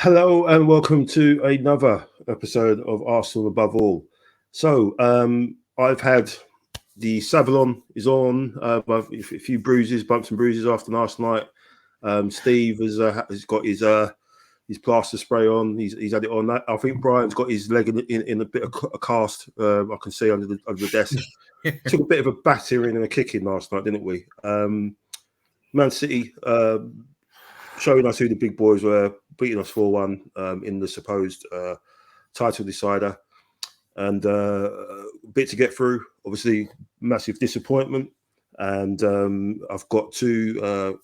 Hello and welcome to another episode of Arsenal Above All. So I've had the Savalon is on, a few bruises, bumps and bruises after last night. Steve has got his plaster spray on. He's had it on. I think Brian's got his leg in a bit of a cast. I can see under the desk. Took a bit of a battering and a kicking last night, didn't we? Man City showing us who the big boys were, beating us 4-1 in the supposed title decider. And a bit to get through. Obviously, massive disappointment. And I've got two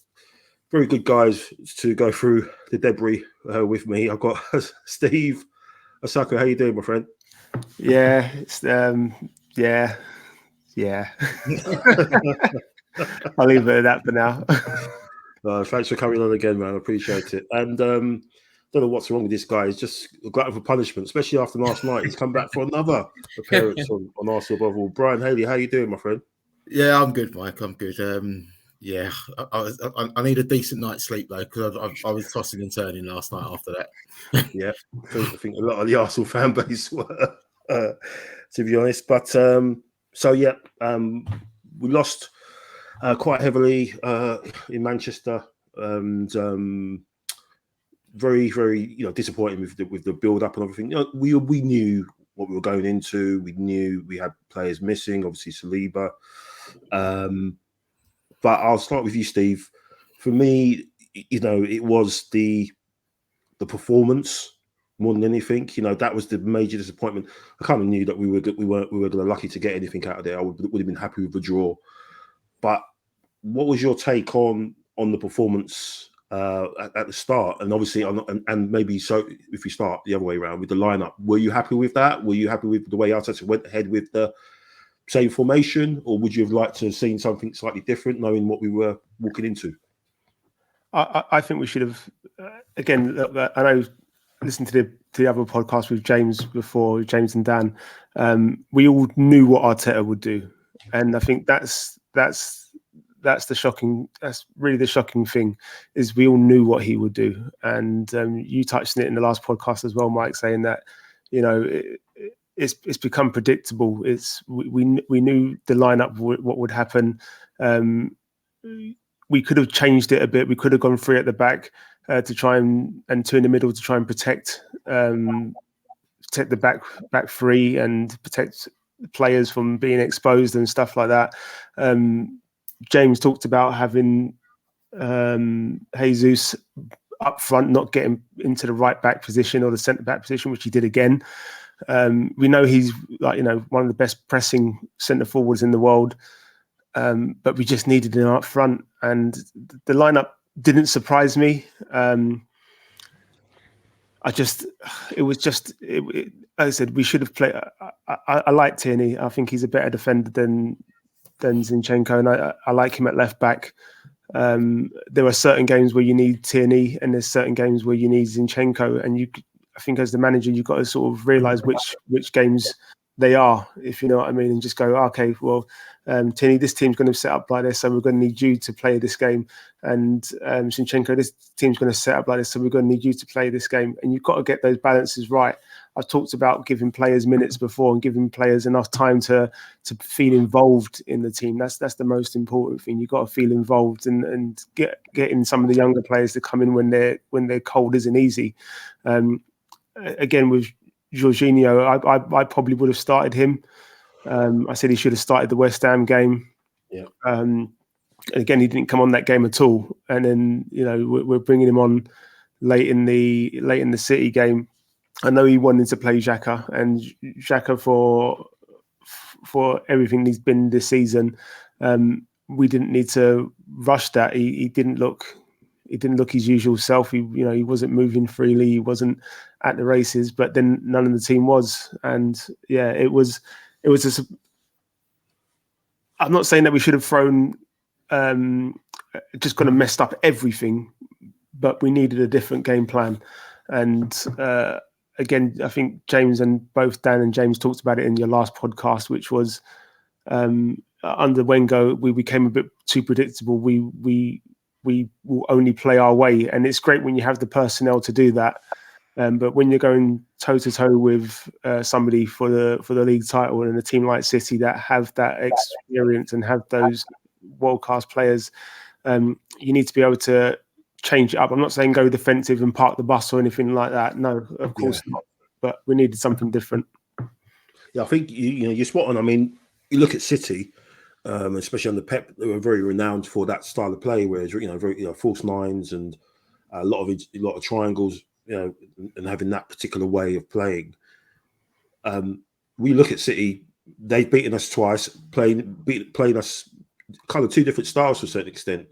very good guys to go through the debris with me. I've got Steve Osakwe. How you doing, my friend? Yeah, it's yeah. I'll leave it at that for now. Thanks for coming on again, man. I appreciate it. And don't know what's wrong with this guy. He's just a glutton for punishment, especially after last night. He's come back for another appearance on Arsenal Above All. Brian Haley, how you doing, my friend? Yeah, I'm good, Mike. I'm good. Yeah, I need a decent night's sleep though, because I was tossing and turning last night after that. Yeah, I think a lot of the Arsenal fan base were, to be honest. But we lost quite heavily in Manchester, and very, very disappointing with the build up and everything. We knew what we were going into. We knew we had players missing, obviously Saliba. But I'll start with you, Steve. For me, it was the performance more than anything. That was the major disappointment. I kind of knew that we were lucky to get anything out of there. I would have been happy with the draw. But what was your take on the performance at the start? And obviously, and maybe so if we start the other way around with the lineup, were you happy with that? Were you happy with the way Arteta went ahead with the same formation, or would you have liked to have seen something slightly different, knowing what we were walking into? I think we should have. Again, I know. Listened to the other podcast with James before, James and Dan. We all knew what Arteta would do, and I think that's the shocking. That's really the shocking thing, is we all knew what he would do, and you touched on it in the last podcast as well, Mike, saying that it's become predictable. We knew the lineup what would happen. We could have changed it a bit. We could have gone 3 at the back to try and 2 in the middle to try and protect the back 3 and protect players from being exposed and stuff like that. James talked about having Jesus up front, not getting into the right back position or the centre back position, which he did again. We know he's one of the best pressing centre forwards in the world, but we just needed him up front, and the lineup didn't surprise me. As I said, we should have played. I like Tierney. I think he's a better defender than Zinchenko, and I like him at left back. There are certain games where you need Tierney, and there's certain games where you need Zinchenko, and I think as the manager, you've got to sort of realise which games they are, if you know what I mean, and just go, okay, well, Tierney, this team's going to set up like this, so we're going to need you to play this game. And Zinchenko, this team's going to set up like this, so we're going to need you to play this game. And you've got to get those balances right. I've talked about giving players minutes before and giving players enough time to feel involved in the team. That's the most important thing. You've got to feel involved and getting some of the younger players to come in when they're cold isn't easy. Again, with Jorginho, I probably would have started him. I said he should have started the West Ham game. Yeah. Again, he didn't come on that game at all. And then we're bringing him on late in the City game. I know he wanted to play Xhaka, and Xhaka for everything he's been this season, we didn't need to rush that. He didn't look He didn't look his usual self. He wasn't moving freely. He wasn't at the races. But then none of the team was, and yeah, it was. I'm not saying that we should have thrown, just kind of messed up everything, but we needed a different game plan. And again, I think James and both Dan and James talked about it in your last podcast, which was under Wenger, we became a bit too predictable. We will only play our way, and it's great when you have the personnel to do that. But when you're going toe to toe with somebody for the league title and a team like City that have that experience and have those world class players, you need to be able to change it up. I'm not saying go defensive and park the bus or anything like that. No, of course not. But we needed something different. Yeah, I think you're spot on. I mean, you look at City, especially under Pep, they were very renowned for that style of play, whereas very false nines and a lot of triangles. And having that particular way of playing. We look at City; they've beaten us twice, played us kind of two different styles to a certain extent.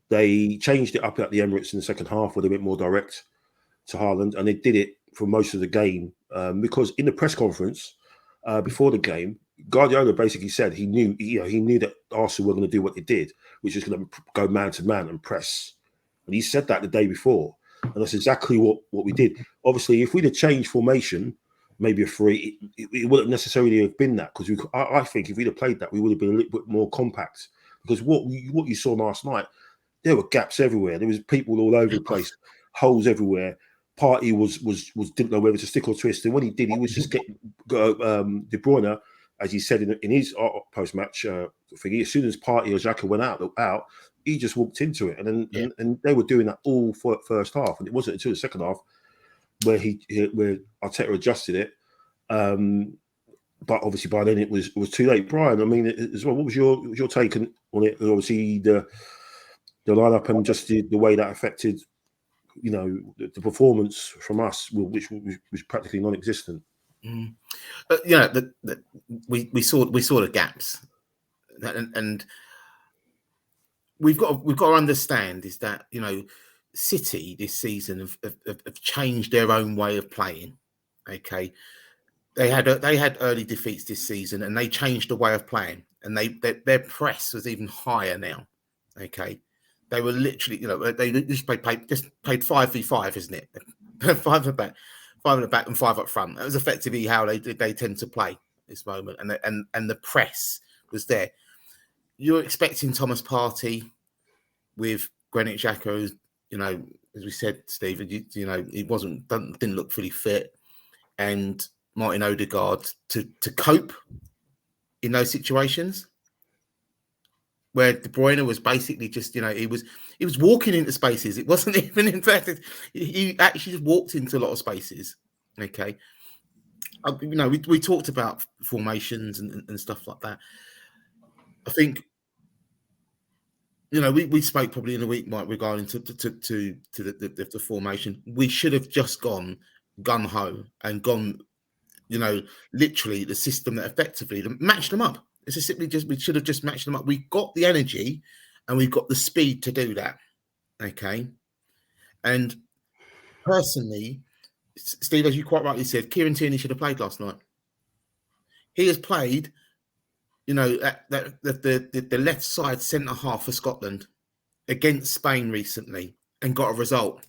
They changed it up at the Emirates in the second half, with a bit more direct to Haaland, and they did it for most of the game because in the press conference before the game, Guardiola basically said he knew that Arsenal were going to do what they did, which is going to go man to man and press, and he said that the day before. And that's exactly what we did. Obviously, if we'd have changed formation, maybe a three, it wouldn't necessarily have been that, because I think if we'd have played that, we would have been a little bit more compact. Because what you saw last night, there were gaps everywhere. There was people all over the place, holes everywhere. Partey was didn't know whether to stick or twist, and when he did, he was just getting De Bruyne, as he said in his post match thing. As soon as Partey or Xhaka went out. He just walked into it, and they were doing that all for first half, and it wasn't until the second half where Arteta adjusted it. But obviously by then it was too late. Brian, I mean, as well, what was your take on it? Obviously the lineup and just the way that affected, the performance from us, which was practically non-existent. But we saw the gaps, and we've got to understand is that City this season have changed their own way of playing. Okay, they had early defeats this season, and they changed the way of playing, and their press was even higher now. Okay, they were literally they just played 5v5, isn't it? 5 at the back and 5 up front. That was effectively how they tend to play this moment, and the press was there. You're expecting Thomas Partey with Granit Xhaka, as we said, Stephen, he didn't look fully fit, and Martin Odegaard to cope in those situations where De Bruyne was basically just, he was walking into spaces. It wasn't even infected. He actually just walked into a lot of spaces. Okay, we talked about formations and stuff like that. I think. We spoke probably in a week, Mike, regarding to the formation. We should have just gone gun ho and gone, literally the system that effectively matched them up. It's just simply we should have just matched them up. We've got the energy and we've got the speed to do that. Okay. And personally, Steve, as you quite rightly said, Kieran Tierney should have played last night. He has played. The left side centre half for Scotland against Spain recently and got a result.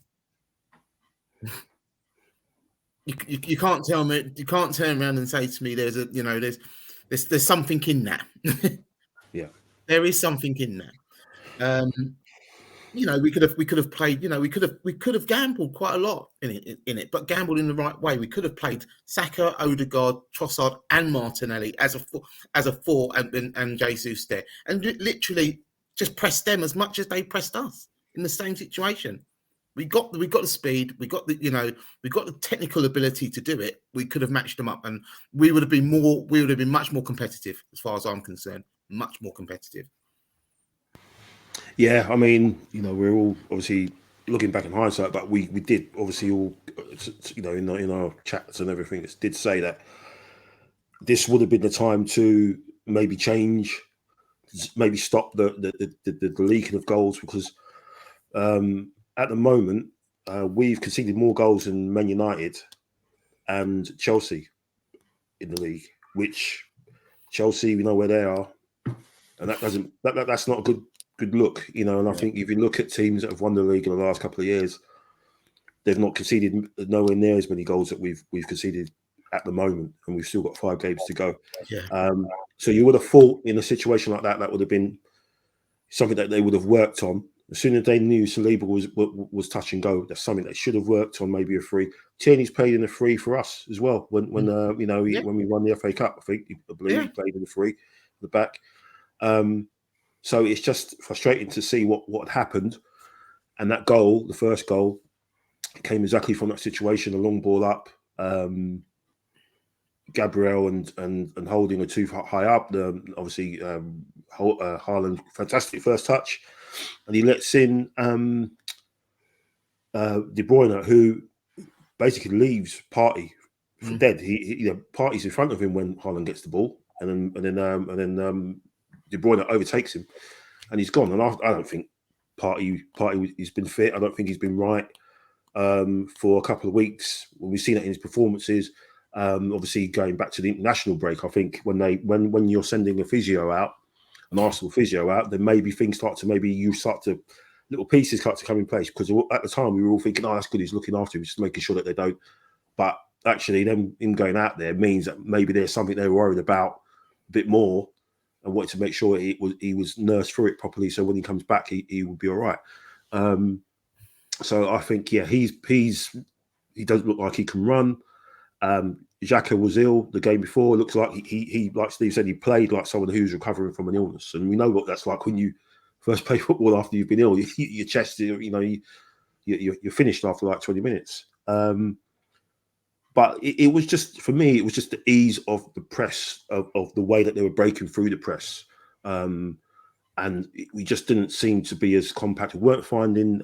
You can't tell me. You can't turn around and say to me, "There's there's something in that." Yeah, there is something in that. We could have played. We could have gambled quite a lot in it, but gambled in the right way. We could have played Saka, Odegaard, Trossard, and Martinelli as a four, and Jesus there, and literally just pressed them as much as they pressed us in the same situation. We got the speed. We got the technical ability to do it. We could have matched them up, and we would have been much more competitive, as far as I'm concerned. Much more competitive. Yeah, I mean, we're all obviously looking back in hindsight, but we did obviously all, in our chats and everything, did say that this would have been the time to maybe change, maybe stop the leaking of goals, because At the moment, we've conceded more goals than Man United and Chelsea in the league, which Chelsea, we know where they are, and that's not a good look, you know. And I think if you look at teams that have won the league in the last couple of years, they've not conceded nowhere near as many goals that we've conceded at the moment, and we've still got 5 games to go. So you would have thought in a situation like that would have been something that they would have worked on. As soon as they knew Saliba was touch and go, that's something they should have worked on. Maybe a free. Tierney's played in a free for us as well. When we won the FA Cup, I believe he played in the free, the back. So it's just frustrating to see what happened, and that goal, the first goal, came exactly from that situation. A long ball up, Gabriel and Holding are too high up. Obviously, Haaland, fantastic first touch. And he lets in De Bruyne, who basically leaves Partey for dead. He Partey's in front of him when Haaland gets the ball, and then De Bruyne overtakes him, and he's gone. And I don't think Partey he's been fit. I don't think he's been right for a couple of weeks. We've seen it in his performances. Obviously, going back to the international break, I think when you're sending a physio out, an Arsenal physio out, then maybe little pieces start to come in place, because at the time we were all thinking, oh, that's good, he's looking after him, just making sure that they don't. But actually, him going out there means that maybe there's something they were worried about a bit more, and wanted to make sure he was nursed through it properly, so when he comes back, he will be all right. So I think, he doesn't look like he can run. Xhaka was ill the game before. It looks like he like Steve said, he played like someone who's recovering from an illness, and we know what that's like when you first play football after you've been ill. Your chest, you're finished after like 20 minutes. But it was just, for me, it was just the ease of the press, of the way that they were breaking through the press, and we just didn't seem to be as compact. We weren't finding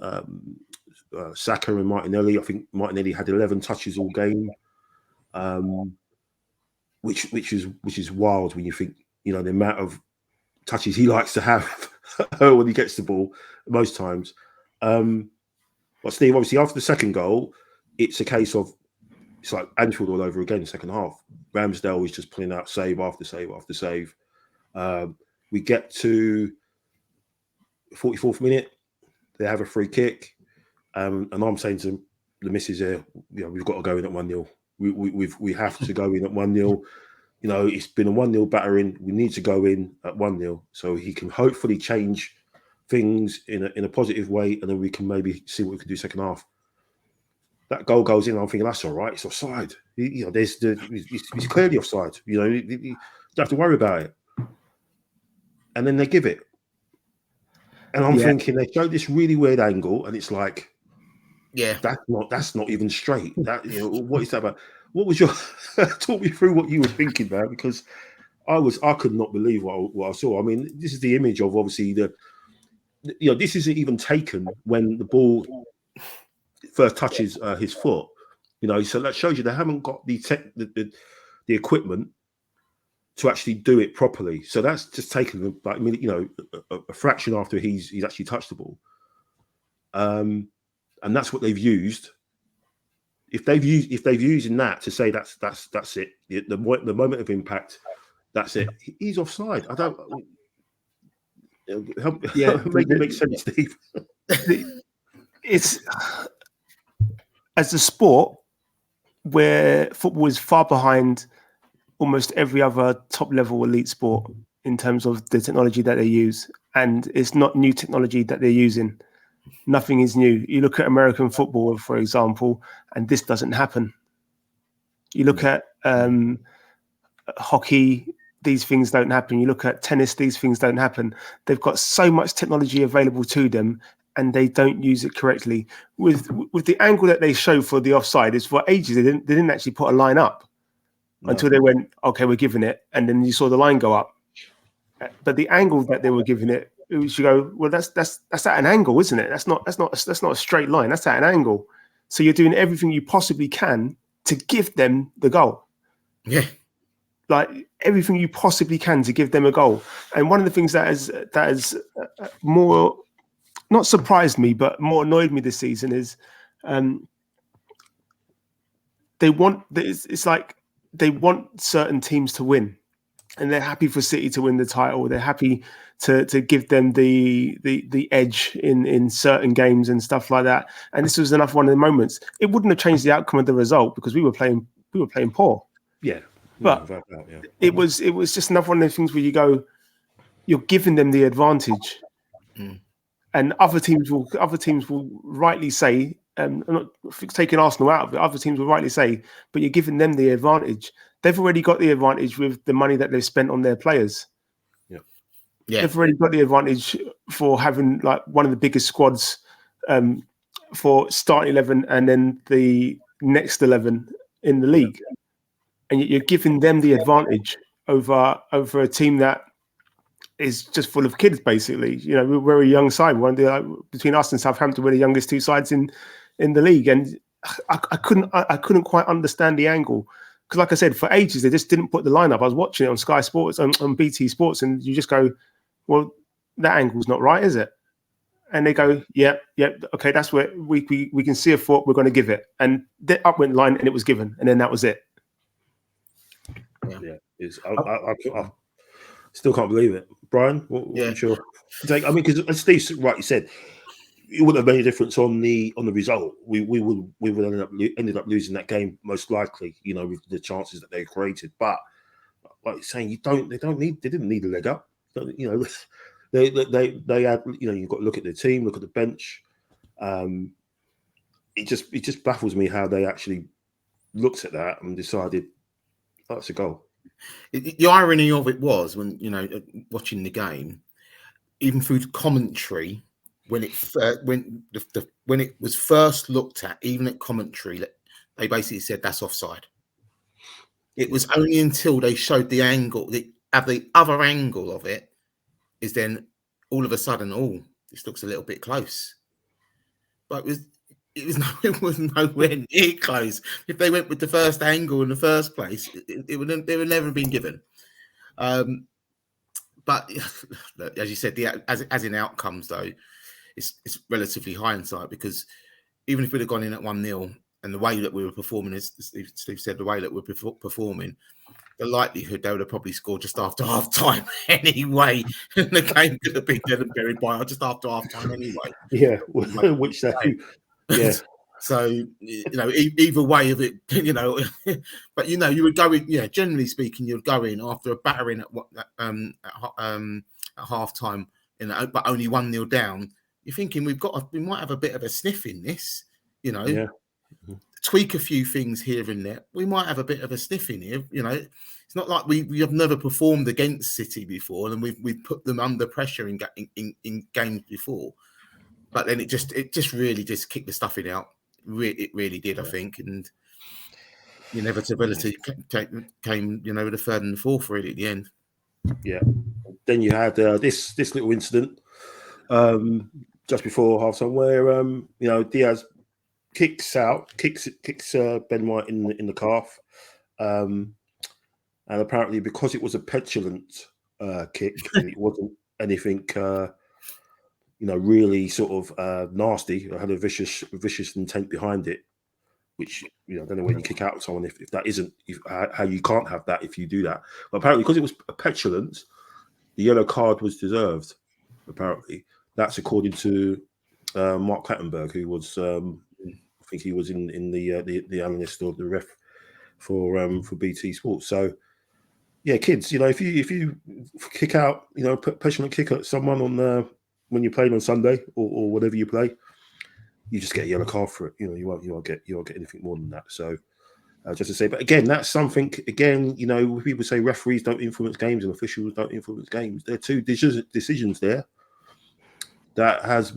Saka and Martinelli. I think Martinelli had 11 touches all game. Which is wild when you think, the amount of touches he likes to have when he gets the ball most times. But Steve, obviously after the second goal, it's a case of, it's like Anfield all over again, second half. Ramsdale is just pulling out save after save after save. We get to 44th minute, they have a free kick, and I'm saying to the missus here, we've got to go in at 1-0. We have to go in at 1-0. It's been a 1-0 battering. We need to go in at 1-0 so he can hopefully change things in a positive way, and then we can maybe see what we can do second half. That goal goes in. I'm thinking that's all right. It's offside. He's clearly offside. You don't have to worry about it. And then they give it, and I'm thinking they showed this really weird angle, and it's like, that's not even straight. That what is that about? What was your talk me through what you were thinking, man? Because I could not believe what I saw. I mean, this is the image of obviously this isn't even taken when the ball first touches his foot. So that shows you they haven't got the equipment to actually do it properly. So that's just taken like a fraction after he's actually touched the ball. And that's what they've used. If they've used in that to say that's it, the moment of impact, that's it. He's offside. I don't make it make sense, Steve. It's as a sport where football is far behind almost every other top level elite sport in terms of the technology that they use, and it's not new technology that they're using. Nothing is new. You look at American football, for example, and this doesn't happen. You look at hockey, these things don't happen. You look at tennis, these things don't happen. They've got so much technology available to them, and they don't use it correctly. With the angle that they show for the offside, is for ages they didn't actually put a line up until they went, okay, we're giving it, and then you saw the line go up. But the angle that they were giving it, you go, well, that's at an angle, isn't it? That's not a straight line. That's at an angle. So you're doing everything you possibly can to give them the goal. Yeah, like everything you possibly can to give them a goal. And one of the things that is more not surprised me, but more annoyed me this season is they want. It's like they want certain teams to win, and they're happy for City to win the title. They're happy to give them the edge in certain games and stuff like that. And this was another one of the moments. It wouldn't have changed the outcome of the result because we were playing poor. Yeah, but it was just another one of those things where you go, you're giving them the advantage, and other teams will rightly say, I'm not taking Arsenal out of it. Other teams will rightly say, but you're giving them the advantage. They've already got the advantage with the money that they've spent on their players. Yeah, they've already got the advantage for having like one of the biggest squads for starting 11 and then the next 11 in the league, and you're giving them the advantage over a team that is just full of kids. Basically, you know, we're a young side. One of the, between us and Southampton, we're the youngest two sides in the league, and I couldn't quite understand the angle. Because, like I said, for ages they just didn't put the lineup. I was watching it on Sky Sports, on BT Sports, and you just go, "Well, that angle's not right, is it?" And they go, "Yeah, okay, that's where we can see a foot. We're going to give it." And the up went line, and it was given, and then that was it. Yeah, it's, I still can't believe it, Brian. What's your take? I mean, because as Steve rightly said, it wouldn't have made a difference on the result. We would ended up losing that game most likely, you know, with the chances that they created. But like you're saying, they didn't need a leg up. You know, they had, you know, you've got to look at the team, look at the bench. It just baffles me how they actually looked at that and decided that's a goal. The irony of it was, when, you know, watching the game, even through commentary, when it was first looked at, even at commentary, they basically said that's offside. It was only until they showed the angle, the other angle of it, is then all of a sudden, oh, this looks a little bit close. But it was nowhere near close. If they went with the first angle in the first place, it would never have been given. But as you said, as in outcomes, though, it's relatively hindsight, because even if we'd have gone in at 1-0 and the way that we were performing, as Steve said, the way that we're performing, the likelihood they would have probably scored just after half time anyway. And the game could have been dead and buried by just after half time anyway. Yeah, which they, yeah. So, you know, either way of it, you know, but, you know, you would go in, yeah, generally speaking, you'd go in after a battering at half time, you know, but only 1-0 down. You're thinking we might have a bit of a sniff in this, you know, tweak a few things here and there. We might have a bit of a sniff in here, you know. It's not like we have never performed against City before, and we've put them under pressure in games before. But then it just really just kicked the stuffing out. It really did, I think, and the inevitability came, you know, with the third and the fourth really at the end. Yeah. Then you had this little incident just before half time where you know, Diaz kicks Ben White in the calf, and apparently because it was a petulant kick and it wasn't anything you know, really sort of nasty, or had a vicious intent behind it, which, you know, I don't know when you kick out someone if that isn't how you can't have that if you do that. But apparently because it was a petulant, the yellow card was deserved. Apparently, that's according to Mark Clattenburg, who was I think he was in the analyst or the ref for BT Sports. So yeah, kids, you know, if you kick out, you know, petulant kick at someone on when you're playing on Sunday or whatever you play, you just get a yellow card for it. You know, you won't get anything more than that. So just to say, but again, that's something. Again, you know, people say referees don't influence games and officials don't influence games. There are two decisions there that has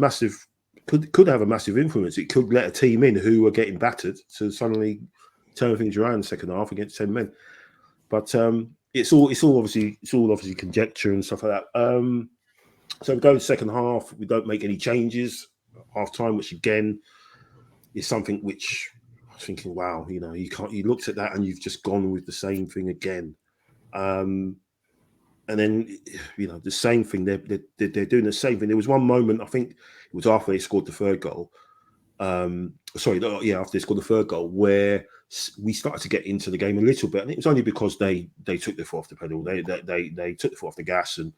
could have a massive influence. It could let a team in who are getting battered to suddenly turn things around in the second half against 10 men. But it's all obviously conjecture and stuff like that. So we go to the second half. We don't make any changes half time, which again is something which I was thinking, wow, you know, you looked at that and you've just gone with the same thing again. And then the same thing. They're doing the same thing. There was one moment, I think it was after they scored the third goal. After they scored the third goal, where we started to get into the game a little bit, and it was only because they took their foot off the pedal. They took the foot off the gas and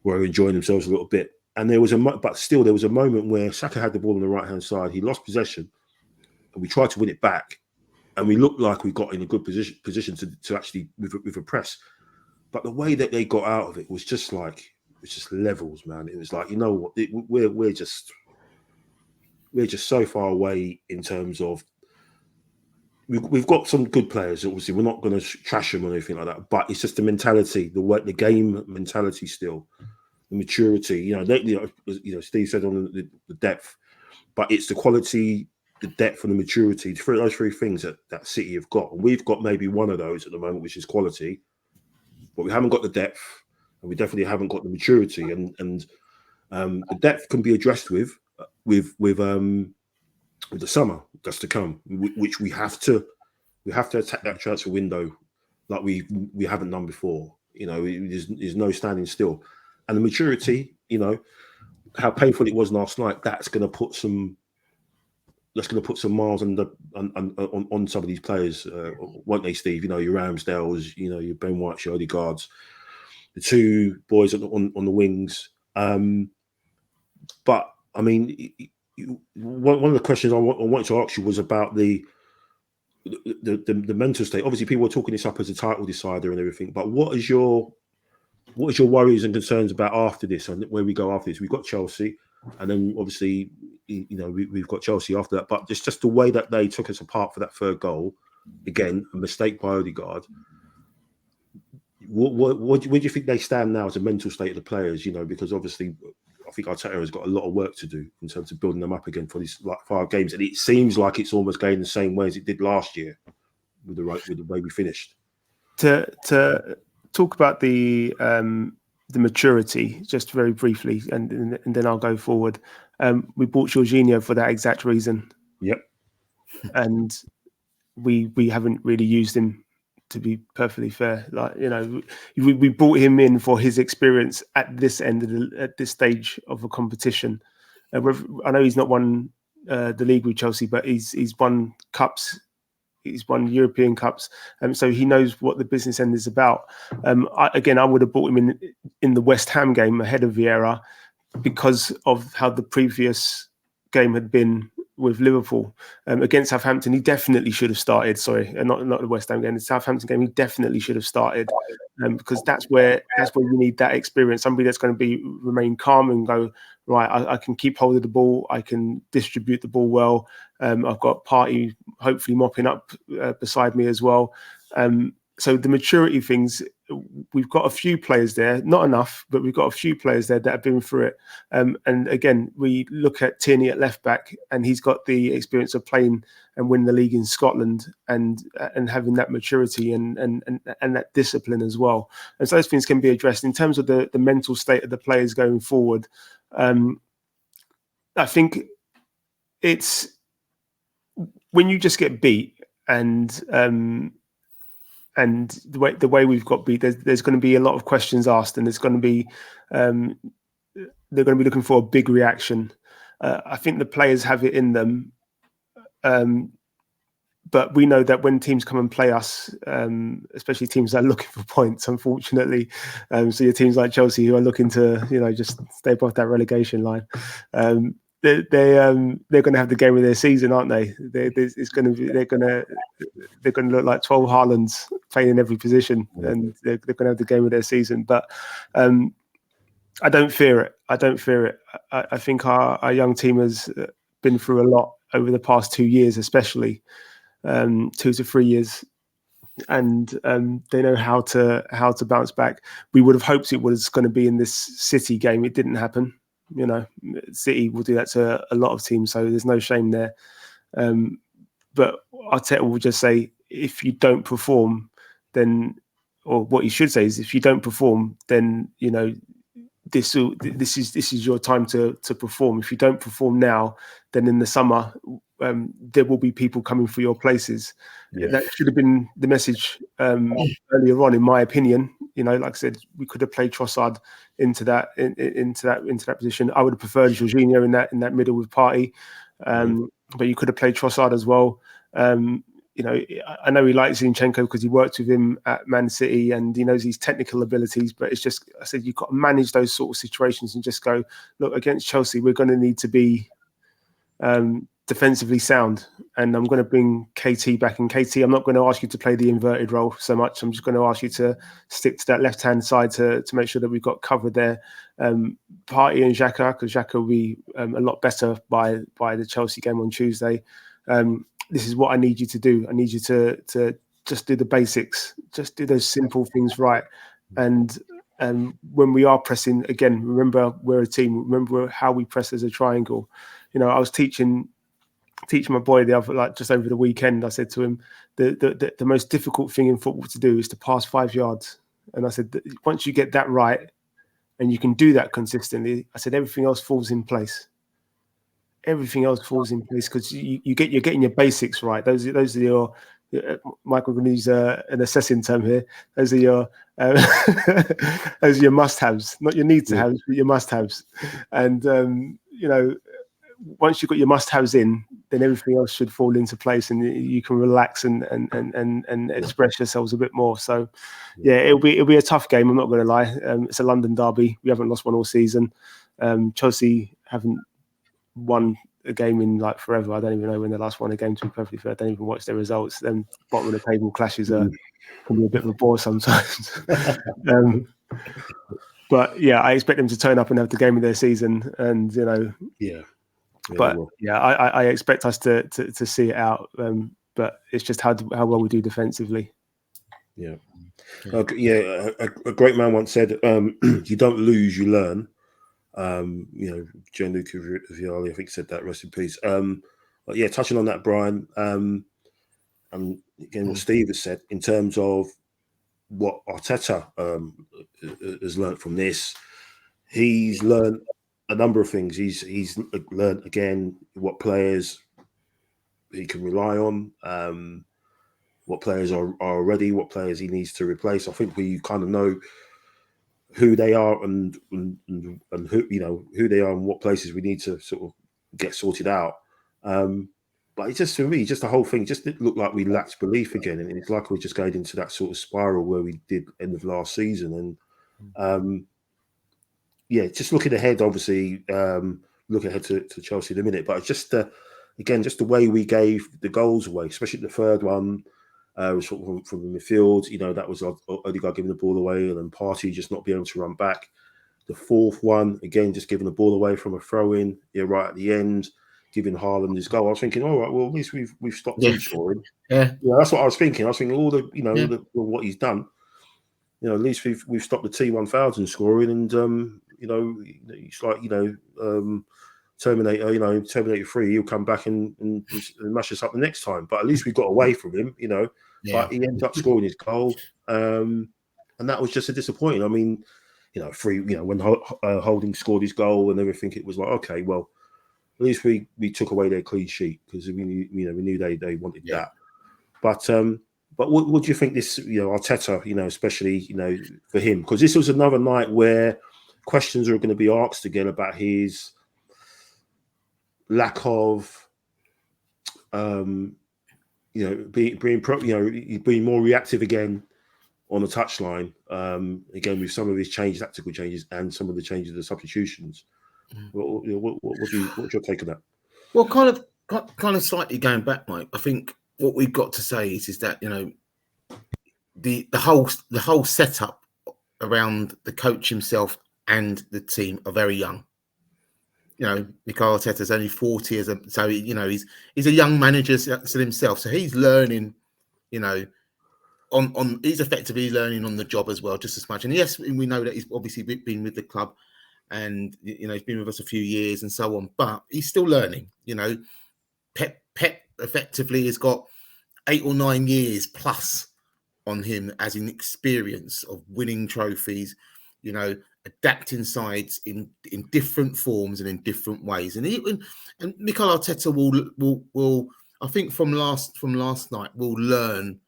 were enjoying themselves a little bit. And there was a moment where Saka had the ball on the right hand side. He lost possession, and we tried to win it back, and we looked like we got in a good position to actually with a press. But the way that they got out of it was just levels, man. It was like, you know what, we're just so far away in terms of we've got some good players. Obviously, we're not going to trash them or anything like that. But it's just the mentality, the game mentality, still the maturity. Steve said on the depth, but it's the quality, the depth, and the maturity. Those three things that City have got, and we've got maybe one of those at the moment, which is quality. But we haven't got the depth, and we definitely haven't got the maturity. And the depth can be addressed with the summer that's to come, which we have to attack that transfer window like we haven't done before. There's no standing still, and the maturity. How painful it was last night. That's going to put some miles on some of these players, won't they, Steve? Your Ramsdales, your Ben Whites, your Odegaards, the two boys on the wings. But I mean, one of the questions I wanted to ask you was about the mental state. Obviously, people are talking this up as a title decider and everything. But what is your worries and concerns about after this, and where we go after this? We've got Chelsea, and then obviously, we've got Chelsea after that. But it's just the way that they took us apart for that third goal. Again, a mistake by Odegaard. Where do you think they stand now as a mental state of the players? Because obviously, I think Arteta has got a lot of work to do in terms of building them up again for these 5 games, and it seems like it's almost going the same way as it did last year with the way we finished. To talk about the maturity, just very briefly, and then I'll go forward. We bought Jorginho for that exact reason. Yep. And we haven't really used him, to be perfectly fair. We brought him in for his experience at this at this stage of a competition. I know he's not won the league with Chelsea, but he's won cups. He's won European cups, so he knows what the business end is about. I would have bought him in the West Ham game ahead of Vieira because of how the previous game had been with Liverpool against Southampton. He definitely should have started. Sorry, not the West Ham game. The Southampton game, he definitely should have started because that's where you need that experience. Somebody that's going to remain calm and go, right, I can keep hold of the ball. I can distribute the ball well. I've got Partey hopefully mopping up beside me as well. So the maturity things, we've got a few players there, not enough, but we've got a few players there that have been through it. And again, we look at Tierney at left back, and he's got the experience of playing and winning the league in Scotland and having that maturity and that discipline as well. And so those things can be addressed in terms of the mental state of the players going forward. I think it's when you just get beat and the way we've got beat, there's going to be a lot of questions asked, and there's going to be they're going to be looking for a big reaction. I think the players have it in them, but we know that when teams come and play us, especially teams that are looking for points, unfortunately, so your teams like Chelsea who are looking to just stay above that relegation line. They're going to have the game of their season, aren't they? They're going to look like 12 Haalands playing in every position, and they're going to have the game of their season. But I don't fear it. I think our young team has been through a lot over the past 2 years, especially 2 to 3 years, and they know how to bounce back. We would have hoped it was going to be in this City game. It didn't happen. City will do that to a lot of teams, so there's no shame there. But Arteta will just say, if you don't perform, then, or what he should say is, if you don't perform, then this is your time to perform. If you don't perform now, then in the summer there will be people coming for your places. Yeah. That should have been the message earlier on, in my opinion. Like I said, we could have played Trossard into that position. I would have preferred Jorginho in that middle with Partey, but you could have played Trossard as well. I know he likes Zinchenko because he worked with him at Man City and he knows his technical abilities, but it's just, I said, you've got to manage those sort of situations and just go, look, against Chelsea, we're going to need to be defensively sound. And I'm going to bring KT back. And KT, I'm not going to ask you to play the inverted role so much. I'm just going to ask you to stick to that left-hand side to make sure that we've got covered there. Partey and Xhaka, because Xhaka will be a lot better by the Chelsea game on Tuesday. This is what I need you to do. I need you to just do the basics, just do those simple things right. And when we are pressing, again, remember we're a team. Remember how we press as a triangle. I was teaching my boy just over the weekend. I said to him, the most difficult thing in football to do is to pass 5 yards. And I said, once you get that right, and you can do that consistently, I said everything else falls in place. Everything else falls in place because you're getting your basics right. Those are your Michael can use an assessing term here. Those are your those are your must-haves, not your need-to-haves, but your must-haves. And once you've got your must-haves in, then everything else should fall into place, and you can relax and express yourselves a bit more. So, it'll be a tough game. I'm not going to lie. It's a London derby. We haven't lost one all season. Chelsea haven't won a game in like forever. I don't even know when they last won a game, to be perfectly fair. I don't even watch their results. Then bottom of the table clashes can be a bit of a bore sometimes. But I expect them to turn up and have the game of their season. And I expect us to see it out. But it's just how well we do defensively. Yeah. A great man once said, "You don't lose, you learn." Gianluca Vialli, I think, said that. Rest in peace. Touching on that, Brian, and again, what Steve has said in terms of what Arteta has learned from this, he's learned a number of things. He's learned again what players he can rely on, what players are ready, what players he needs to replace. I think we kind of know who they are and who they are and what places we need to sort of get sorted out. But it's just, for me, just the whole thing just didn't look like we lacked belief again. And it's like we're just going into that sort of spiral where we did end of last season. And just looking ahead, obviously, look ahead to Chelsea in a minute. But it's just, again, just the way we gave the goals away, especially the third one, was from the midfield. That was Odegaard giving the ball away and then Partey just not being able to run back. The fourth one, again, just giving the ball away from a throw-in, right at the end, giving Haaland his goal. I was thinking, all right, well, at least we've stopped him scoring. Yeah, that's what I was thinking. I was thinking all the, what he's done. At least we've stopped the T1000 scoring, and it's like Terminator 3. He'll come back and mash us up the next time. But at least we got away from him. But he ended up scoring his goal, and that was just a disappointing. I mean, when Holding scored his goal and everything, it was like, okay, well, at least we took away their clean sheet because we knew they wanted that. But what do you think this, Arteta, especially, for him? Because this was another night where questions are going to be asked again about his lack of, being more reactive again on the touchline. Again, with some of his tactical changes and some of the changes of the substitutions. What's your take on that? Well, kind of slightly going back, Mike. I think what we've got to say is that the whole setup around the coach himself and the team are very young. Mikel Arteta's only 40, he's a young manager himself, so he's learning. He's effectively learning on the job as well, just as much. And yes, we know that he's obviously been with the club, and he's been with us a few years and so on. But he's still learning. Pep effectively has got 8 or 9 years plus on him as an experience of winning trophies, adapting sides in different forms and in different ways. And Mikel Arteta will I think from last night will learn,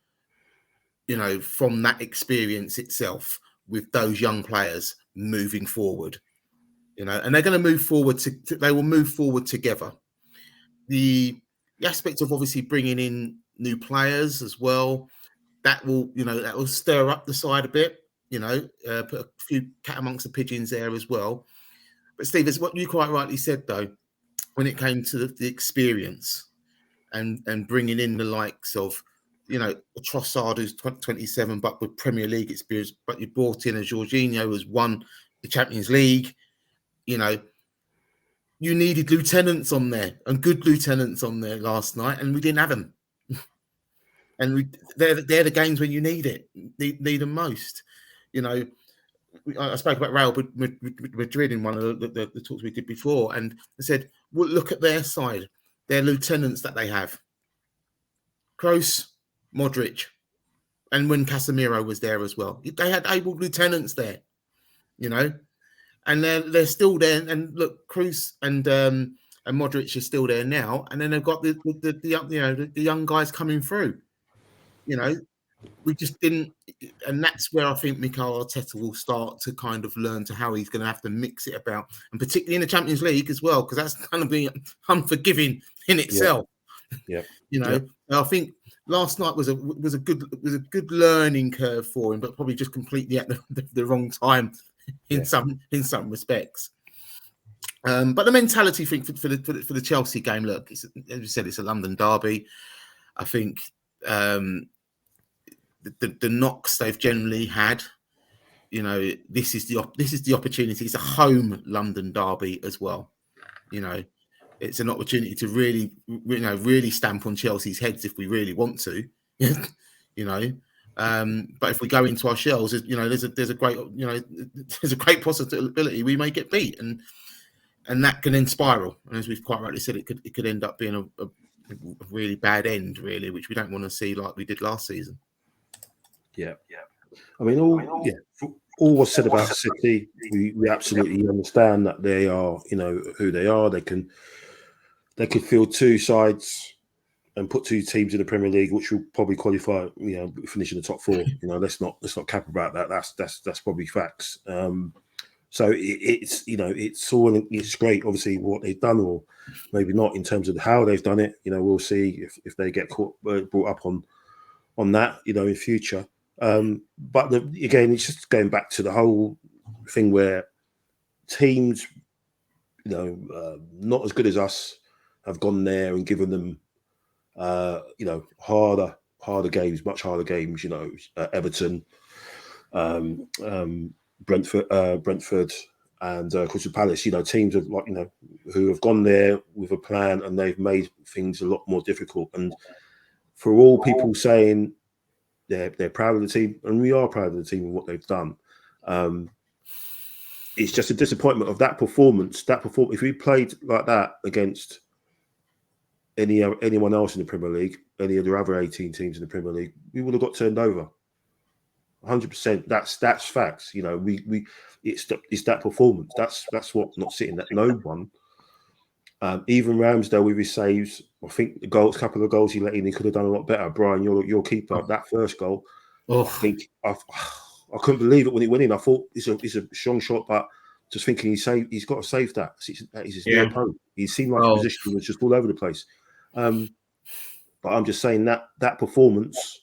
from that experience itself, with those young players moving forward, you know, and they're going to move forward. They will move forward together. The aspect of obviously bringing in new players as well, that will stir up the side a bit, you know, put a few cat amongst the pigeons there as well. But Steve, as what you quite rightly said though, when it came to the experience and bringing in the likes of, you know, Trossard, who's 27, but with Premier League experience, but you brought in a Jorginho who's won the Champions League, you know, you needed lieutenants on there and good lieutenants on there last night, and we didn't have them. And they're the games when you need it, need them most. You know, I spoke about Real Madrid in one of the talks we did before, and I said, well, look at their side, their lieutenants that they have. Kroos, Modric, and when Casemiro was there as well. They had able lieutenants there, you know, and they're still there. And look, Kroos and Modric are still there now, and then they've got the young guys coming through. You know, we just didn't, and that's where I think Mikel Arteta will start to kind of learn to how he's going to have to mix it about, and particularly in the Champions League as well, because that's going to be unforgiving in itself. Yeah. You know, I think last night was a good learning curve for him, but probably just completely at the wrong time in some respects. But the mentality thing for the Chelsea game, look, as you said, it's a London derby. I think the knocks they've generally had, you know, this is the opportunity. It's a home London derby as well. You know, it's an opportunity to really stamp on Chelsea's heads if we really want to. You know, but if we go into our shells, you know, there's a great possibility we may get beat, and that can then spiral. And as we've quite rightly said, it could end up being a really bad end, really, which we don't want to see like we did last season. Yeah. I mean, all was said about City. We absolutely understand that they are, you know, who they are. They could field two sides and put two teams in the Premier League, which will probably qualify, you know, finish in the top four. You know, let's not cap about that. That's probably facts. So it's, you know, it's great, obviously, what they've done, or maybe not in terms of how they've done it. You know, we'll see if they get brought up on that, you know, in future. But again, it's just going back to the whole thing where teams, you know, not as good as us have gone there and given them, you know, harder games, much harder games. You know, Everton, Brentford, and Crystal Palace. You know, teams of, like, you know, who have gone there with a plan and they've made things a lot more difficult. And for all people saying they're proud of the team, and we are proud of the team and what they've done, it's just a disappointment of that performance. If we played like that against anyone else in the Premier League, any of the other 18 teams in the Premier League, we would have got turned over. 100%. That's facts. You know, it's that performance. That's what not sitting at no one. Even Ramsdale with his saves, I think the couple of goals he let in, he could have done a lot better. Brian, your keeper, that first goal, I think I couldn't believe it when it went in. I thought it's a strong shot, but just thinking he's got to save that. That is his near opponent. He seemed like his position was just all over the place. But I'm just saying that performance,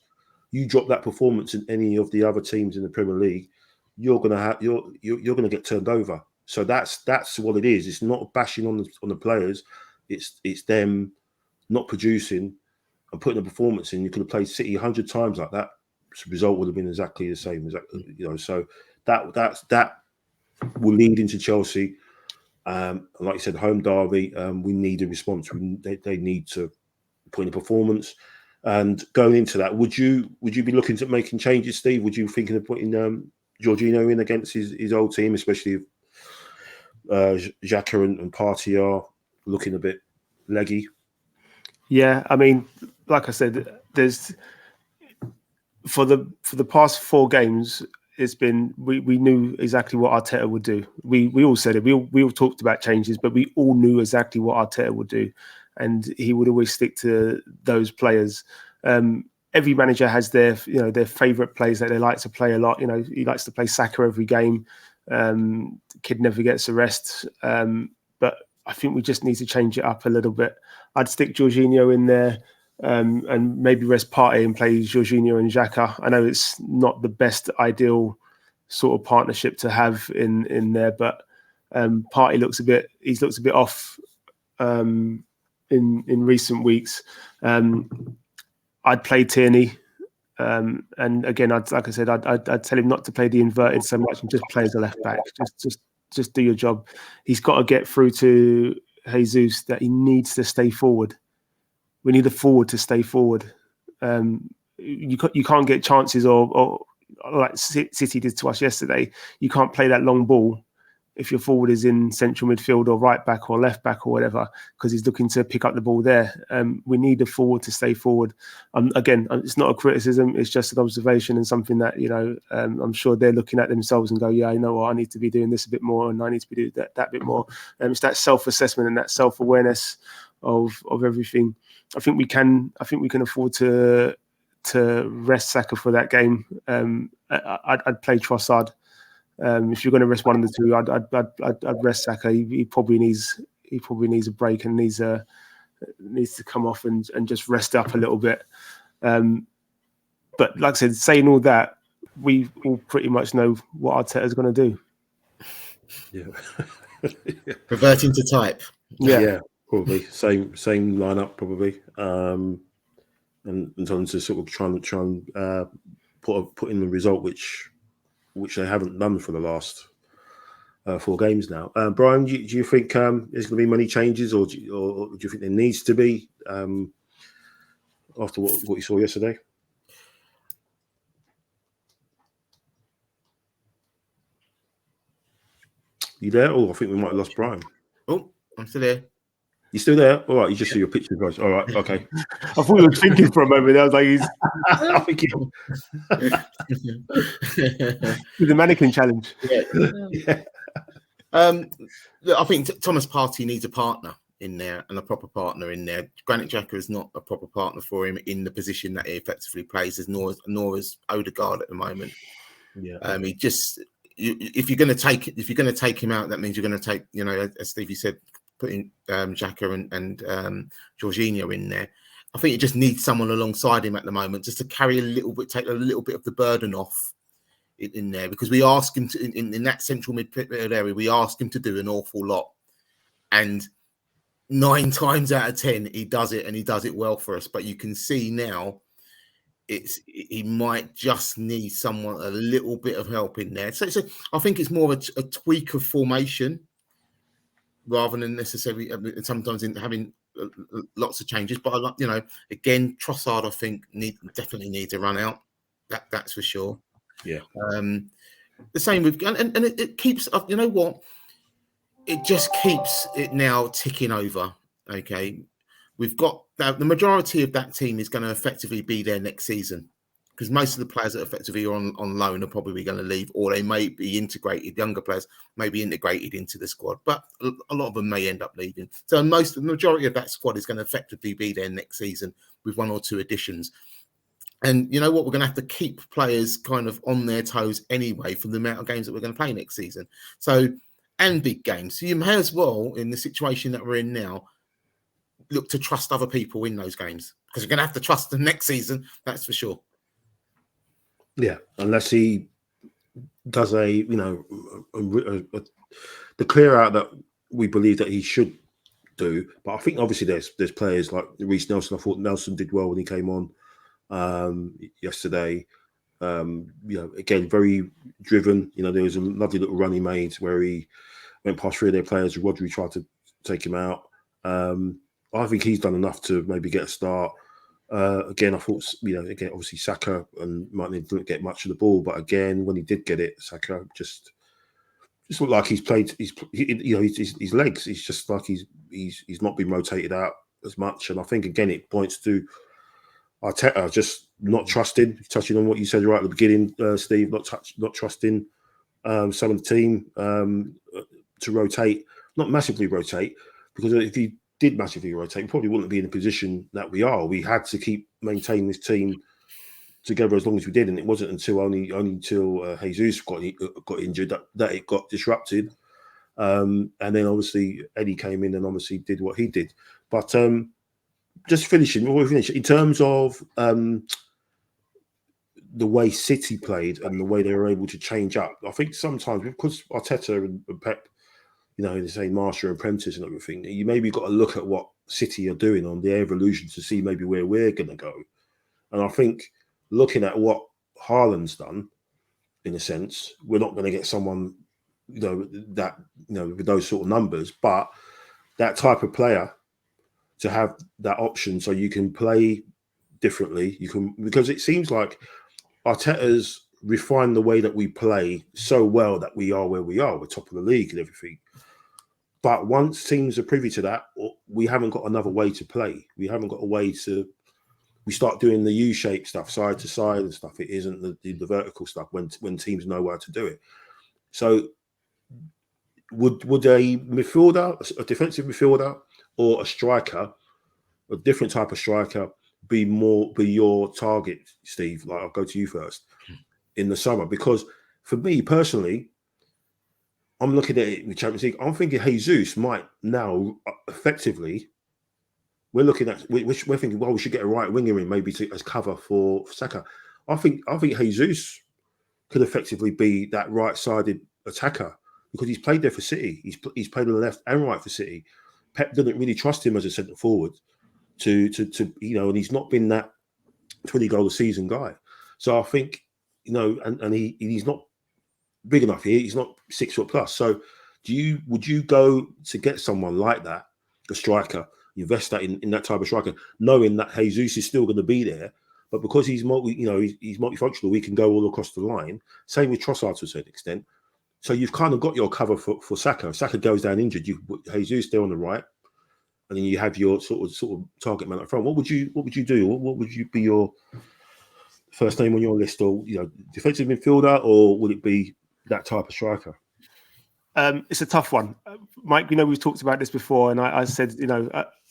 you drop that performance in any of the other teams in the Premier League, you're gonna get turned over. So that's what it is. It's not bashing on the players. It's them not producing and putting a performance in. You could have played City 100 times like that. The result would have been exactly the same. Exactly, you know. So that will lead into Chelsea. Like you said, home derby. We need a response. They need to put in a performance. And going into that, would you be looking at making changes, Steve? Would you thinking of putting Jorginho in against his old team, especially if Xhaka and Partey are looking a bit leggy? Yeah, I mean, like I said, there's for the past 4 games, it's been we knew exactly what Arteta would do. We all said it. We all talked about changes, but we all knew exactly what Arteta would do, and he would always stick to those players. every manager has their favourite players that they like to play a lot. He likes to play Saka every game. The kid never gets a rest. But I think we just need to change it up a little bit. I'd stick Jorginho in there and maybe rest Partey and play Jorginho and Xhaka. I know it's not the best ideal sort of partnership to have in there, but Partey looks a bit off in recent weeks. I'd play Tierney. And again, I'd tell him not to play the inverted so much and just play as a left back. Just do your job. He's got to get through to Jesus that he needs to stay forward. We need a forward to stay forward. You can't get chances or like City did to us yesterday. You can't play that long ball if your forward is in central midfield or right back or left back or whatever, because he's looking to pick up the ball there. We need a forward to stay forward. Again, it's not a criticism, it's just an observation and something that, I'm sure they're looking at themselves and go, yeah, you know what, I need to be doing this a bit more and I need to be doing that bit more. It's that self-assessment and that self-awareness of everything. I think we can afford to rest Saka for that game. I'd play Trossard. If you're going to rest one of the two, I'd rest Saka. He probably needs a break and needs to come off and just rest up a little bit. But like I said, saying all that, we all pretty much know what Arteta's going to do. Yeah, reverting to type. Yeah, probably same lineup probably, and trying to sort of try and put in the result which they haven't done for the last 4 games now. Brian, do you think there's going to be many changes, or do you think there needs to be after what you saw yesterday? You there? Oh, I think we might have lost Brian. Oh, I'm still there. You still there? All right, you just see your picture, guys. All right, okay. I thought you were thinking for a moment. I was like, he's the mannequin challenge. Yeah. Look, I think Thomas Partey needs a partner in there and a proper partner in there. Granit Xhaka is not a proper partner for him in the position that he effectively plays, nor is Odegaard at the moment. Yeah. He just if you're going to take him out, that means you're going to take, as Stevie said, putting Xhaka and Jorginho in there. I think you just need someone alongside him at the moment, just to take a little bit of the burden off in there, because we ask him to in that central midfield area. We ask him to do an awful lot, and 9 times out of 10 he does it, and he does it well for us. But you can see now, he might just need someone a little bit of help in there. So I think it's more of a tweak of formation, rather than necessarily sometimes in having lots of changes. But again, Trossard, I think definitely needs a run out. That's for sure. Yeah. The same with and it keeps. You know what? It just keeps it now ticking over. Okay, we've got the majority of that team is going to effectively be there next season, because most of the players that effectively are on loan are probably going to leave, or they may be integrated. Younger players may be integrated into the squad, but a lot of them may end up leaving. So the majority of that squad is going to effectively be there next season with 1 or 2 additions. And you know what? We're going to have to keep players kind of on their toes anyway from the amount of games that we're going to play next season. So, and big games. So you may as well, in the situation that we're in now, look to trust other people in those games, because you're going to have to trust them next season. That's for sure. Yeah, unless he does the clear out that we believe that he should do. But I think obviously there's players like Reece Nelson. I thought Nelson did well when he came on yesterday. Again, very driven. There was a lovely little run he made where he went past 3 of their players. Rodri tried to take him out. I think he's done enough to maybe get a start. Again, I thought, again, obviously Saka and Martin didn't get much of the ball, but again, when he did get it, Saka just looked like he's played. His legs. He's just like he's not been rotated out as much, and I think again it points to Arteta just not trusting. Touching on what you said right at the beginning, Steve, not trusting some of the team to rotate, not massively rotate, because if you did massively rotate, we probably wouldn't be in the position that we are. We had to keep maintaining this team together as long as we did, and it wasn't until only until Jesus got injured that it got disrupted. And then obviously Eddie came in and obviously did what he did. But just finishing, before we finish, in terms of the way City played and the way they were able to change up, I think sometimes because Arteta and Pep, they say master and apprentice and everything, you maybe got to look at what City are doing on their evolution to see maybe where we're going to go. And I think looking at what Haaland's done, in a sense, we're not going to get someone, that, with those sort of numbers, but that type of player to have that option so you can play differently, because it seems like Arteta's refined the way that we play so well that we are where we are. We're top of the league and everything. But once teams are privy to that, we haven't got another way to play. We haven't got a way to. We start doing the U-shaped stuff, side to side and stuff. It isn't the vertical stuff when teams know how to do it. So, would a midfielder, a defensive midfielder, or a striker, a different type of striker, be your target, Steve? Like, I'll go to you first in the summer, because for me personally, I'm looking at it in the Champions League. I'm thinking Jesus might now effectively. We're looking at we're thinking, well, we should get a right winger in maybe as cover for Saka. I think Jesus could effectively be that right-sided attacker because he's played there for City. He's played on the left and right for City. Pep didn't really trust him as a centre forward to and he's not been that 20 goal a season guy. So I think and he's not big enough here. He's not 6 foot plus. So would you go to get someone like that, a striker? Invest that in that type of striker, knowing that Jesus is still going to be there, but because he's he's multifunctional, we can go all across the line. Same with Trossard to a certain extent. So you've kind of got your cover for Saka. If Saka goes down injured, you put Jesus there on the right, and then you have your sort of target man up front. What would you do? What would you be your first name on your list, or defensive midfielder, or would it be that type of striker? It's a tough one, Mike. We've talked about this before, and I said,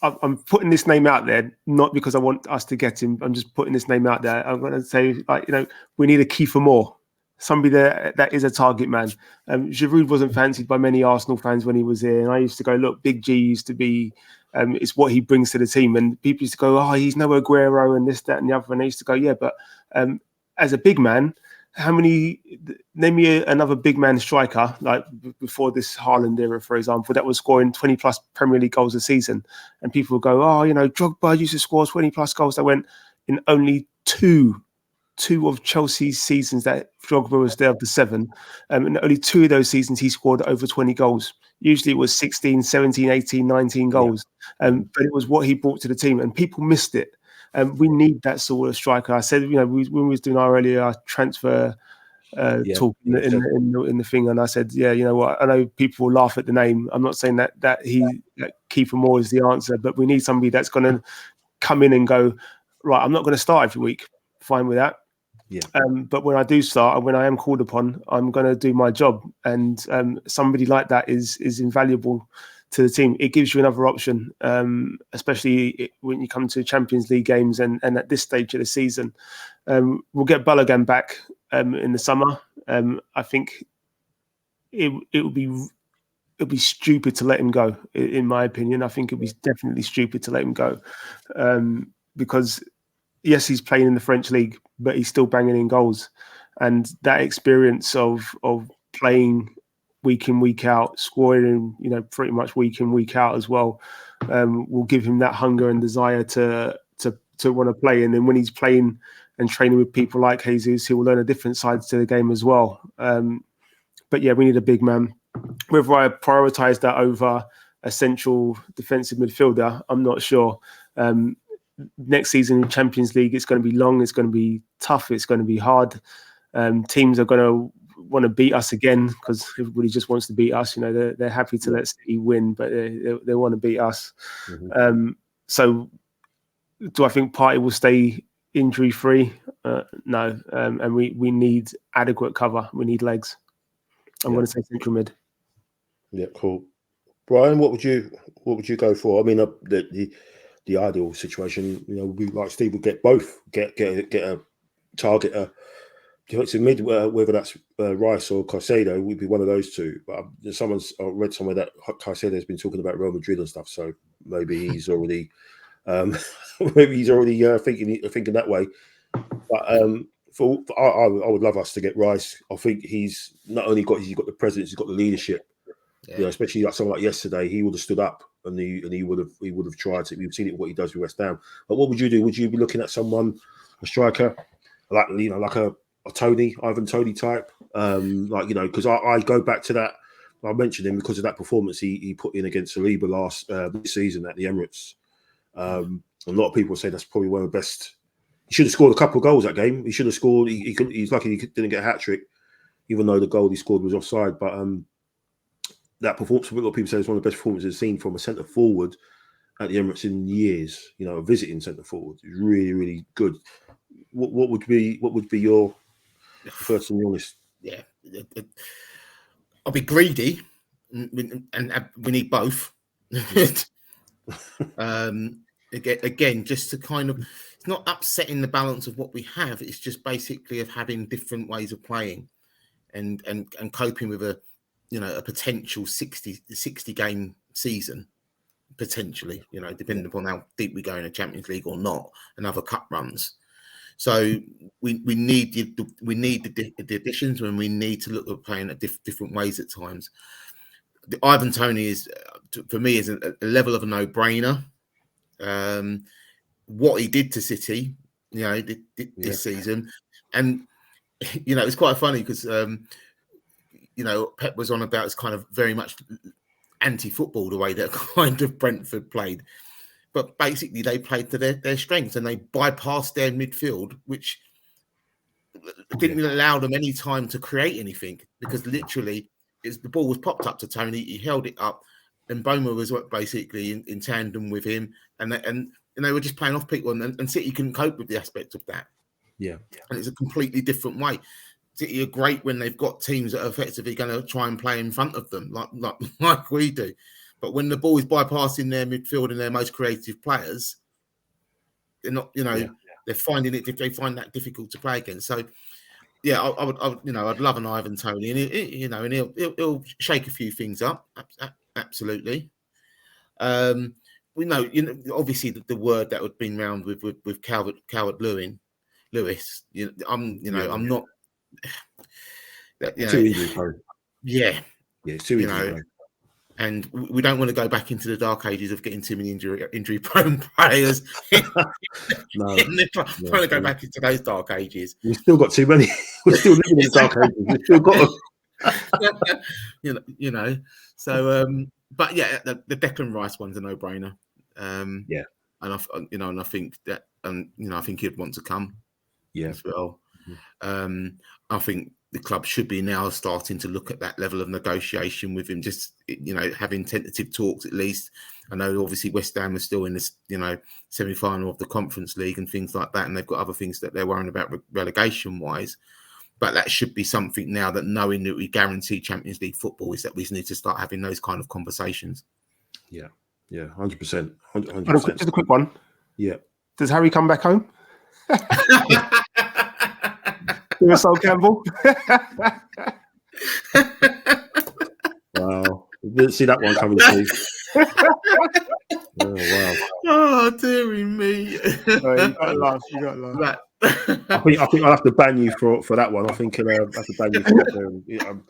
I'm putting this name out there not because I want us to get him. I'm just putting this name out there. I'm going to say, we need a Kiefer Moore, somebody that is a target man. Giroud wasn't fancied by many Arsenal fans when he was here, and I used to go, look, Big G used to be. It's what he brings to the team, and people used to go, oh, he's no Aguero and this, that, and the other. And I used to go, yeah, but as a big man. Name me another big man striker, like before this Haaland era, for example, that was scoring 20 plus Premier League goals a season. And people would go, oh, Drogba used to score 20 plus goals. That went in only two of Chelsea's seasons that Drogba was there of the 7. And only 2 of those seasons he scored over 20 goals. Usually it was 16, 17, 18, 19 goals. Yeah. But it was what he brought to the team, and people missed it. We need that sort of striker. I said, when we was doing our transfer talk in the thing, and I said, yeah, you know what? I know people will laugh at the name. I'm not saying that Kiefer Moore is the answer, but we need somebody that's going to come in and go, right, I'm not going to start every week. Fine with that. Yeah. But when I do start, and when I am called upon, I'm going to do my job. And somebody like that is invaluable to the team. It gives you another option, especially when you come to Champions League games and at this stage of the season. We'll get Balogun back in the summer. I think it would be stupid to let him go, in my opinion. I think it'd be definitely stupid to let him go because, yes, he's playing in the French league, but he's still banging in goals. And that experience of playing week in, week out, scoring, pretty much week in, week out as well, will give him that hunger and desire to want to play. And then when he's playing and training with people like Jesus, he will learn a different side to the game as well. But yeah, we need a big man. Whether I prioritise that over a central defensive midfielder, I'm not sure. Next season in Champions League, it's going to be long, it's going to be tough, it's going to be hard. Teams are going to want to beat us again because everybody just wants to beat us. They're happy to let City win, but they want to beat us. Mm-hmm. So do I think Partey will stay injury free? No. And we need adequate cover. We need legs. I'm going to say central mid. Yeah, cool. Brian, what would you go for? I mean, the ideal situation, we like Steve would get both, get a target a defensive mid, whether that's Rice or Caicedo, would be one of those two. But I read somewhere that Caicedo has been talking about Real Madrid and stuff, so maybe he's already thinking that way. But I would love us to get Rice. I think he's not only got the presence, he's got the leadership. Yeah. You know, especially like someone like yesterday, he would have stood up and he would have tried to. We've seen it what he does with West Ham. But what would you do? Would you be looking at a striker like a Ivan Toney type? Because I go back to that. I mentioned him because of that performance he put in against Saliba last this season at the Emirates. A lot of people say that's probably one of the best. He should have scored a couple of goals that game. He should have scored. He's lucky he didn't get a hat trick, even though the goal he scored was offside. But that performance, a lot of people say it's one of the best performances seen from a centre forward at the Emirates in years. You know, a visiting centre forward is really, really good. What would be your first and honest? Yeah, I'll be greedy, and we need both. Again, just to kind of, it's not upsetting the balance of what we have. It's just basically of having different ways of playing, and coping with a potential 60 game season, potentially, depending upon how deep we go in the Champions League or not, and other cup runs. So we need the additions, when we need to look at playing at different ways at times. The Ivan Toney is, for me, is a level of a no-brainer. What he did to City, this season, and it's quite funny because Pep was on about it's kind of very much anti-football the way that kind of Brentford played. But basically, they played to their strengths, and they bypassed their midfield, which didn't allow them any time to create anything, because literally, the ball was popped up to Toney, he held it up, and Boma was basically in tandem with him, and they were just playing off people, and City couldn't cope with the aspect of that. Yeah, and it's a completely different way. City are great when they've got teams that are effectively going to try and play in front of them, like we do. But when the ball is bypassing their midfield and their most creative players, they're not, they're finding it. They find that difficult to play against. So, yeah, I would, I'd love an Ivan Toney, and he'll shake a few things up. Absolutely. We know, obviously the word that had been round with Calvert-Lewin, Lewis. I'm not. Too easy, yeah, it's too easy. And we don't want to go back into the dark ages of getting too many injury-prone players. Trying to go back into those dark ages. We've still got too many. We're still living in the dark ages. We've still got them. So, but yeah, the Declan Rice one's a no-brainer. And I think that, I think he'd want to come. Yeah, as well. Mm-hmm. I think the club should be now starting to look at that level of negotiation with him, just, having tentative talks at least. I know obviously West Ham is still in this, semi-final of the Conference League and things like that, and they've got other things that they're worrying about relegation-wise. But that should be something now, that knowing that we guarantee Champions League football, is that we need to start having those kind of conversations. Yeah, 100%. 100%. Just a quick one. Yeah. Does Harry come back home? Sol Campbell. Wow, didn't see that one coming through. Oh wow! Oh dearie me! No, you got to laugh. You got to laugh. I think I'll have to ban you for that one. I think I'll have to ban you for that.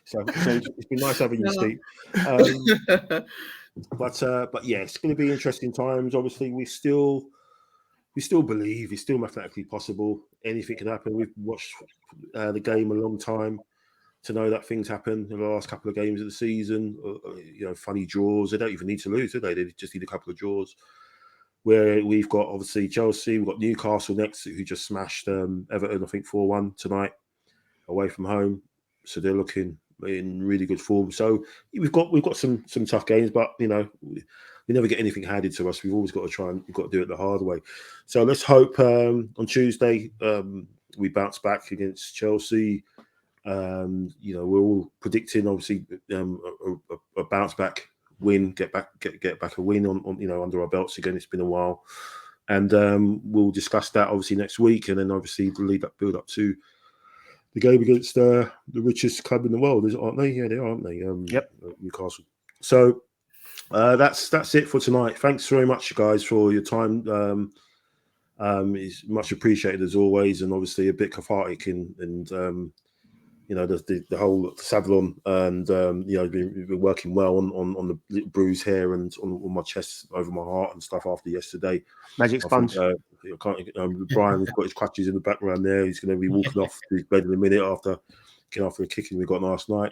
So it's been nice having you, Steve. But yeah, it's going to be interesting times. Obviously, we still believe it's still mathematically possible. Anything can happen. We've watched the game a long time to know that things happen in the last couple of games of the season. Funny draws. They don't even need to lose, do they? They just need a couple of draws. Where we've got obviously Chelsea, we've got Newcastle next, who just smashed Everton, I think 4-1 tonight, away from home. So they're looking in really good form. So we've got some tough games, but we never get anything handed to us. We've always got to we've got to do it the hard way. So let's hope on Tuesday we bounce back against Chelsea. We're all predicting obviously a bounce back win, get back a win on under our belts again. It's been a while, and we'll discuss that obviously next week, and then obviously the build up to the game against the richest club in the world, aren't they? Yeah, they are, aren't they? Yep. Newcastle. So that's it for tonight. Thanks very much, guys, for your time. It's much appreciated as always, and obviously a bit cathartic and the whole Savlon, and been working well on the little bruise here and on my chest over my heart and stuff after yesterday. Magic sponge. Brian's got his crutches in the background there. He's going to be walking off to his bed in a minute after a kicking we got last night.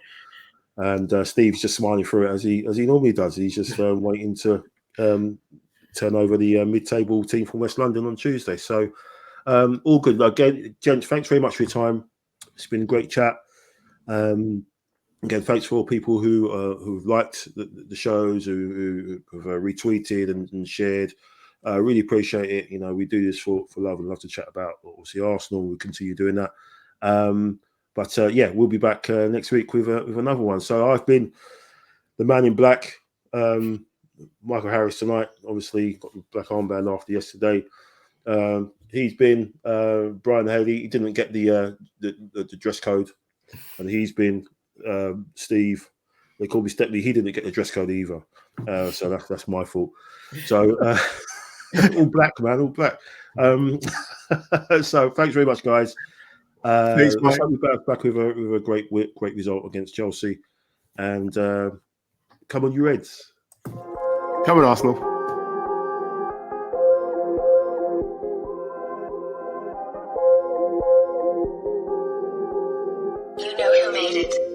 And Steve's just smiling through it as he normally does. He's just waiting to turn over the mid-table team from West London on Tuesday. So all good. Again, gents, thanks very much for your time. It's been a great chat. Again, thanks for all people who've liked the shows, who have retweeted and shared. Really appreciate it. We do this for love and love to chat about obviously Arsenal. We'll continue doing that. But we'll be back next week with another one. So I've been the man in black, Michael Harris tonight. Obviously got the black armband after yesterday. He's been Brian Haley. He didn't get the dress code, and he's been Steve. They call me Stepney. He didn't get the dress code either, so that's my fault. So all black, man, all black. So thanks very much, guys. Thanks, let's hope we back with a great result against Chelsea, and come on, you Reds! Come on, Arsenal. You know who made it.